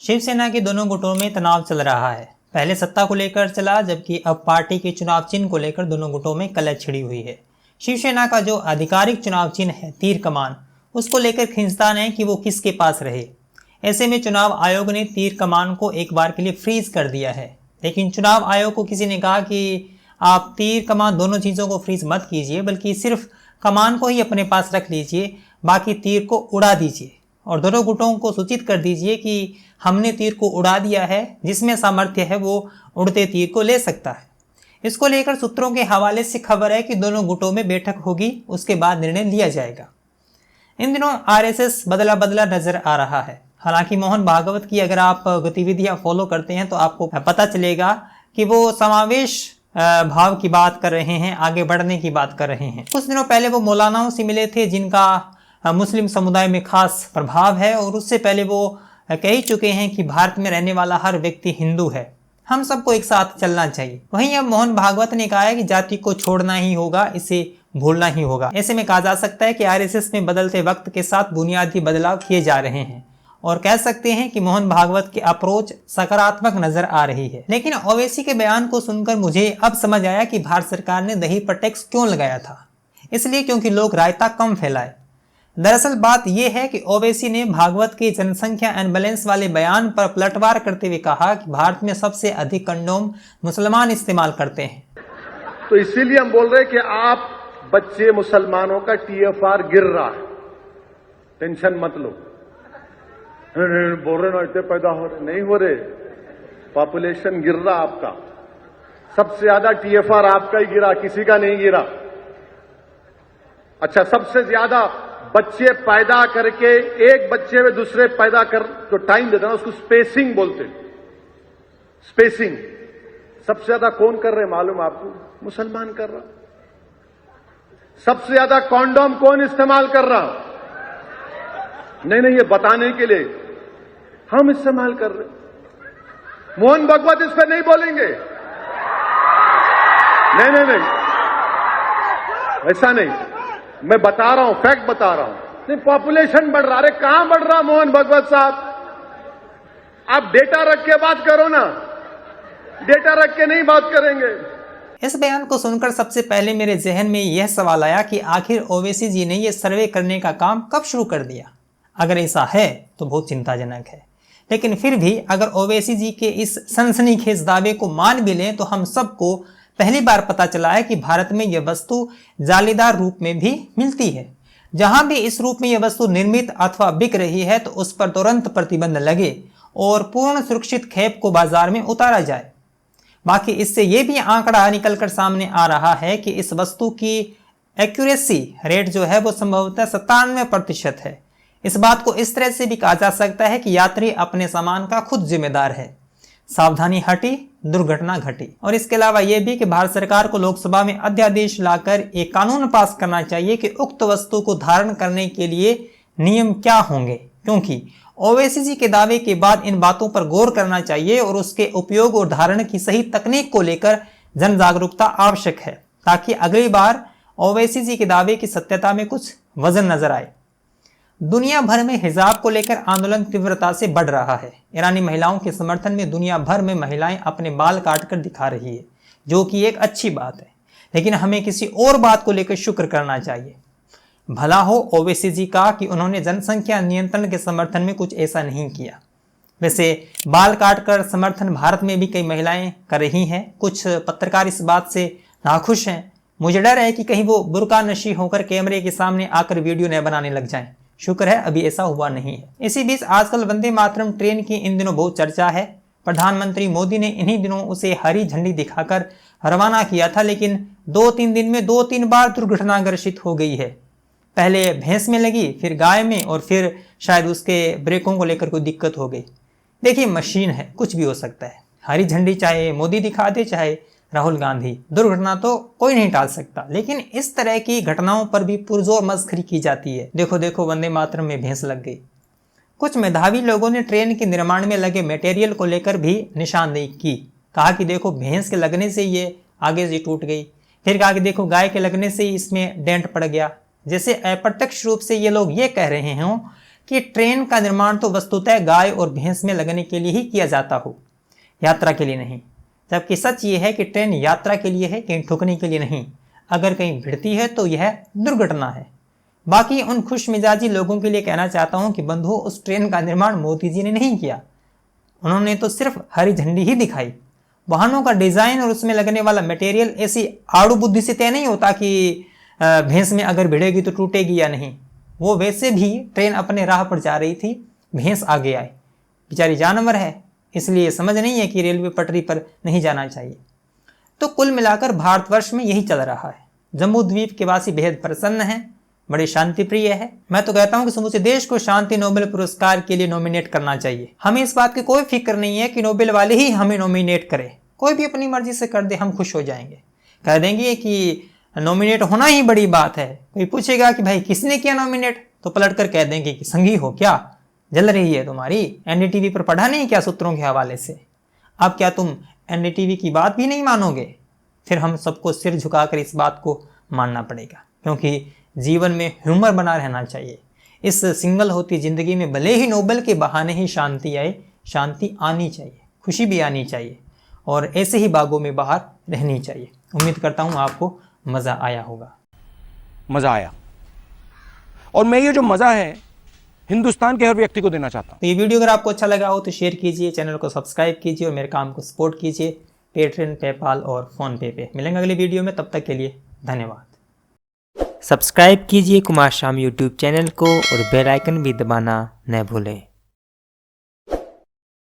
शिवसेना के दोनों गुटों में तनाव चल रहा है। पहले सत्ता को लेकर चला, जबकि अब पार्टी के चुनाव चिन्ह को लेकर दोनों गुटों में कलह छिड़ी हुई है। शिवसेना का जो आधिकारिक चुनाव चिन्ह है तीर कमान, उसको लेकर खींचतान है कि वो किसके पास रहे। ऐसे में चुनाव आयोग ने तीर कमान को एक बार के लिए फ्रीज कर दिया है। लेकिन चुनाव आयोग को किसी ने कहा कि आप तीर कमान दोनों चीज़ों को फ्रीज मत कीजिए, बल्कि सिर्फ कमान को ही अपने पास रख लीजिए, बाकी तीर को उड़ा दीजिए और दोनों गुटों को सूचित कर दीजिए कि हमने तीर को उड़ा दिया है, जिसमें सामर्थ्य है वो उड़ते तीर को ले सकता है। इसको लेकर सूत्रों के हवाले से खबर है कि दोनों गुटों में बैठक होगी, उसके बाद निर्णय लिया जाएगा। इन दिनों आरएसएस बदला बदला नजर आ रहा है। हालांकि मोहन भागवत की अगर आप गतिविधियां फॉलो करते हैं तो आपको पता चलेगा कि वो समावेश भाव की बात कर रहे हैं, आगे बढ़ने की बात कर रहे हैं। कुछ दिनों पहले वो मौलानाओं से मिले थे जिनका मुस्लिम समुदाय में खास प्रभाव है, और उससे पहले वो कह ही चुके हैं कि भारत में रहने वाला हर व्यक्ति हिंदू है, हम सबको एक साथ चलना चाहिए। वहीं अब मोहन भागवत ने कहा है कि जाति को छोड़ना ही होगा, इसे भूलना ही होगा। ऐसे में कहा जा सकता है कि आरएसएस में बदलते वक्त के साथ बुनियादी बदलाव किए जा रहे हैं और कह सकते हैं कि मोहन भागवत की अप्रोच सकारात्मक नजर आ रही है। लेकिन ओवैसी के बयान को सुनकर मुझे अब समझ आया कि भारत सरकार ने दही पर टैक्स क्यों लगाया था। इसलिए क्योंकि लोग रायता कम फैलाए। दरअसल बात यह है कि ओवैसी ने भागवत के जनसंख्या अनबैलेंस वाले बयान पर पलटवार करते हुए कहा कि भारत में सबसे अधिक कंडोम मुसलमान इस्तेमाल करते हैं। तो इसीलिए हम बोल रहे हैं कि आप बच्चे मुसलमानों का टीएफआर गिर रहा है, टेंशन मत लो। बोल रहे ना इतने पैदा हो रहे, नहीं हो रहे, पॉपुलेशन गिर रहा आपका। सबसे ज्यादा टीएफआर आपका ही गिरा, किसी का नहीं गिरा। अच्छा, सबसे ज्यादा बच्चे पैदा करके एक बच्चे में दूसरे पैदा कर जो टाइम देता है उसको स्पेसिंग बोलते हैं। स्पेसिंग सबसे ज्यादा कौन कर रहे मालूम आपको? मुसलमान कर रहा। सबसे ज्यादा कॉन्डोम कौन इस्तेमाल कर रहा? नहीं, ये बताने के लिए हम इस्तेमाल कर रहे। मोहन भागवत इस पर नहीं बोलेंगे। नहीं, ऐसा नहीं, मैं बता रहा हूं, फैक्ट बता रहा हूं। नहीं, पॉपुलेशन बढ़ रहा। अरे कहां बढ़ रहा मोहन भागवत साहब? आप डेटा रख के बात करो ना, डेटा रख के नहीं बात करेंगे। इस बयान को सुनकर सबसे पहले मेरे जहन में यह सवाल आया कि आखिर ओवैसी जी ने यह सर्वे करने का काम कब शुरू कर दिया। अगर ऐसा है तो बहुत चिंताजनक है। लेकिन फिर भी अगर ओवैसी जी के इस सनसनीखेज दावे को मान भी लें तो हम सबको पहली बार पता चला है कि भारत में यह वस्तु जालीदार रूप में भी मिलती है। जहां भी इस रूप में यह वस्तु निर्मित अथवा बिक रही है तो उस पर तुरंत प्रतिबंध लगे और पूर्ण सुरक्षित खेप को बाजार में उतारा जाए। बाकी इससे यह भी आंकड़ा निकलकर सामने आ रहा है कि इस वस्तु की एक्यूरेसी रेट जो है वो संभवतः 97% है। इस बात को इस तरह से भी कहा जा सकता है कि यात्री अपने सामान का खुद जिम्मेदार है। सावधानी हटी, दुर्घटना घटी। और इसके अलावा यह भी कि भारत सरकार को लोकसभा में अध्यादेश लाकर एक कानून पास करना चाहिए कि उक्त वस्तु को धारण करने के लिए नियम क्या होंगे, क्योंकि ओवैसी जी के दावे के बाद इन बातों पर गौर करना चाहिए और उसके उपयोग और धारण की सही तकनीक को लेकर जन जागरूकता आवश्यक है, ताकि अगली बार ओवैसी जी के दावे की सत्यता में कुछ वजन नजर आए। दुनिया भर में हिजाब को लेकर आंदोलन तीव्रता से बढ़ रहा है। ईरानी महिलाओं के समर्थन में दुनिया भर में महिलाएं अपने बाल काटकर दिखा रही है, जो कि एक अच्छी बात है। लेकिन हमें किसी और बात को लेकर शुक्र करना चाहिए। भला हो ओवैसी जी का कि उन्होंने जनसंख्या नियंत्रण के समर्थन में कुछ ऐसा नहीं किया। वैसे बाल काटकर समर्थन भारत में भी कई महिलाएं कर रही हैं। कुछ पत्रकार इस बात से नाखुश हैं। मुझे डर है कि कहीं वो बुर्का नशी होकर कैमरे के सामने आकर वीडियो न बनाने लग जाएं। शुक्र है अभी ऐसा हुआ नहीं है। इसी बीच आजकल वंदे मातरम ट्रेन की इन दिनों बहुत चर्चा है। प्रधानमंत्री मोदी ने इन्हीं दिनों उसे हरी झंडी दिखाकर रवाना किया था, लेकिन 2-3 दिन में 2-3 बार दुर्घटनाग्रसित हो गई है। पहले भैंस में लगी, फिर गाय में, और फिर शायद उसके ब्रेकों को लेकर कोई दिक्कत हो गई। देखिए, मशीन है, कुछ भी हो सकता है। हरी झंडी चाहे मोदी दिखा दे चाहे राहुल गांधी, दुर्घटना तो कोई नहीं टाल सकता। लेकिन इस तरह की घटनाओं पर भी पुरजोर मस्खरी की जाती है। देखो वंदे मातरम में भैंस लग गई। कुछ मेधावी लोगों ने ट्रेन के निर्माण में लगे मटेरियल को लेकर भी निशानदेही की। कहा कि देखो भैंस के लगने से ये आगे से टूट गई। फिर कहा कि देखो गाय के लगने से ही इसमें डेंट पड़ गया। जैसे अप्रत्यक्ष रूप से ये लोग ये कह रहे हों कि ट्रेन का निर्माण तो वस्तुतः गाय और भैंस में लगने के लिए ही किया जाता हो, यात्रा के लिए नहीं। जबकि सच ये है कि ट्रेन यात्रा के लिए है, कहीं ठुकने के लिए नहीं। अगर कहीं भिड़ती है तो यह दुर्घटना है। बाकी उन खुश मिजाजी लोगों के लिए कहना चाहता हूं कि बंधुओं, उस ट्रेन का निर्माण मोदी जी ने नहीं किया, उन्होंने तो सिर्फ हरी झंडी ही दिखाई। वाहनों का डिजाइन और उसमें लगने वाला मटेरियल ऐसी आड़ू बुद्धि से तय नहीं होता कि भैंस में अगर भिड़ेगी तो टूटेगी या नहीं। वो वैसे भी ट्रेन अपने राह पर जा रही थी, भैंस आगे आए, बेचारी जानवर है, इसलिए समझ नहीं है कि रेलवे पटरी पर नहीं जाना चाहिए। तो कुल मिलाकर भारतवर्ष में यही चल रहा है। जम्मू द्वीप के वासी बेहद प्रसन्न हैं, बड़े शांति प्रिय है। मैं तो कहता हूं कि समूचे देश को शांति नोबेल पुरस्कार के लिए नॉमिनेट करना चाहिए। हमें इस बात की कोई फिक्र नहीं है कि नोबेल वाले ही हमें नॉमिनेट करें, कोई भी अपनी मर्जी से कर दे, हम खुश हो जाएंगे। कह देंगे कि नॉमिनेट होना ही बड़ी बात है। कोई पूछेगा कि भाई किसने किया नॉमिनेट, तो पलट कर कह देंगे कि संगी हो क्या, जल रही है तुम्हारी, एनडीटीवी पर पढ़ा नहीं क्या सूत्रों के हवाले से। अब क्या तुम एनडीटीवी की बात भी नहीं मानोगे? फिर हम सबको सिर झुकाकर इस बात को मानना पड़ेगा, क्योंकि जीवन में ह्यूमर बना रहना चाहिए। इस सिंगल होती जिंदगी में भले ही नोबेल के बहाने ही शांति आए, शांति आनी चाहिए, खुशी भी आनी चाहिए, और ऐसे ही बागों में बाहर रहनी चाहिए। उम्मीद करता हूँ आपको मज़ा आया होगा। मजा आया, और मैं ये जो मजा है हिंदुस्तान के हर व्यक्ति को देना चाहता हूं। तो ये वीडियो अगर आपको अच्छा लगा हो तो शेयर कीजिए, चैनल को सब्सक्राइब कीजिए और मेरे काम को सपोर्ट कीजिए पेट्रियन, पेपाल और फोनपे पे। मिलेंगे अगली वीडियो में, तब तक के लिए धन्यवाद। सब्सक्राइब कीजिए कुमार शाम यूट्यूब चैनल को और बेल आइकन भी दबाना न भूलें।